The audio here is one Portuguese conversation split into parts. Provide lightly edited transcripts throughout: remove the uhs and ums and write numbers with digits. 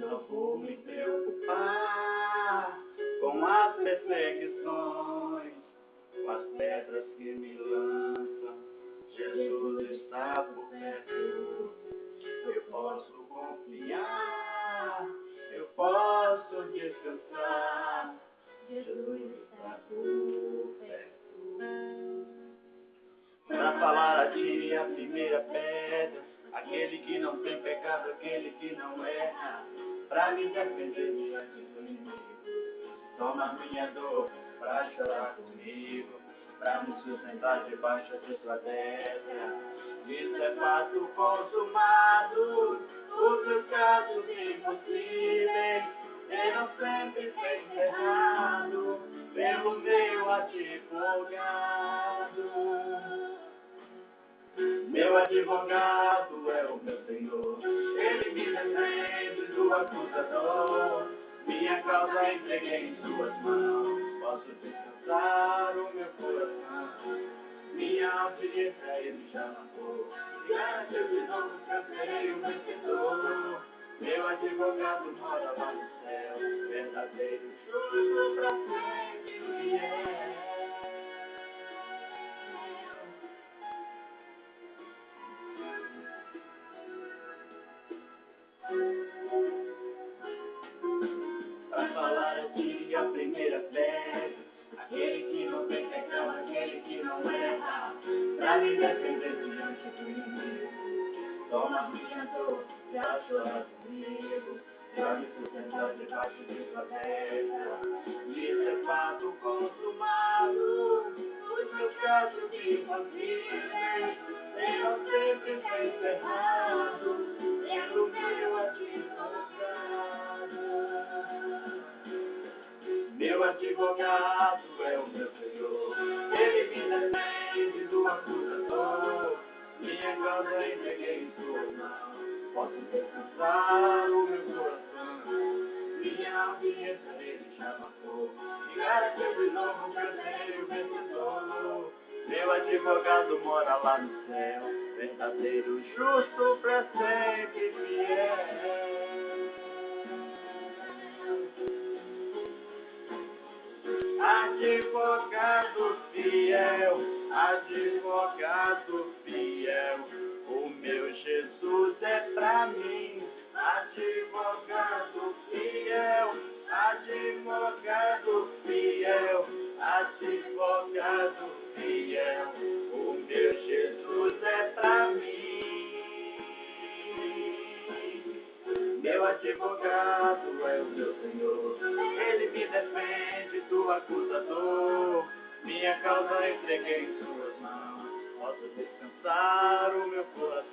não vou me preocupar com as perseguições, com as pedras que me lançam. Jesus está por perto, eu posso confiar, eu posso descansar. Jesus está por perto. Pra falar a ti a primeira pedra, aquele que não tem pecado, aquele que não erra, pra me defender diante do inimigo. Toma minha dor pra chorar comigo, pra me sustentar debaixo de sua destra. Isso é fato consumado, os seus casos impossíveis, ele não sempre fez errado, pelo meu advogado. Meu advogado é o meu Senhor, ele me defende do acusador. Minha causa entreguei em suas mãos, posso descansar o meu coração. Minha audiência ele já marcou, e garantiu de novo que eu serei o vencedor. Meu advogado mora lá no céu, verdadeiro, justo pra sempre, fiel. Pra falar a ti a primeira pedra, aquele que não tem pecado, aquele que não erra, pra me defender diante do inimigo. Toma minha dor, pra chorar comigo, pra me sustentar debaixo de sua destra. Isso é fato consumado, os meus casos impossíveis, eu não sempre fez errado, pelo meu advogado. Meu advogado é o meu Senhor, ele me defende do acusador. Minha causa entreguei em suas mãos, posso descansar o meu coração. Minha audiência ele já marcou, e garantiu de novo que eu serei o vencedor. Meu advogado mora lá no céu, verdadeiro, justo, pra sempre fiel. Advogado fiel, advogado fiel, o meu Jesus é pra mim. Advogado fiel, advogado fiel, advogado fiel, o meu Jesus é pra mim. Meu advogado é o meu Senhor, ele me defende do acusador. Minha causa entreguei em suas mãos, posso descansar o meu coração.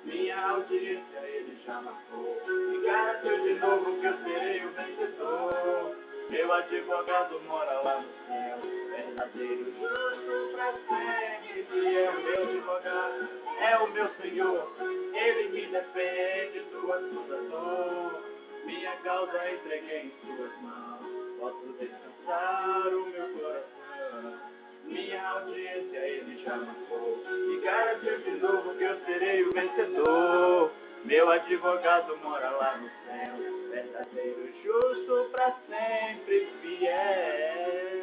Minha audiência ele já marcou, e garantiu de novo que eu serei o vencedor. Meu advogado mora lá no céu, verdadeiro, justo pra sempre fiel. Meu advogado é o meu Senhor, ele me defende do acusador. Minha causa entreguei em suas mãos, posso descansar o meu coração. Minha audiência ele já marcou, e garantiu de novo que eu serei o vencedor. Meu advogado mora lá no céu, verdadeiro, justo, pra sempre fiel.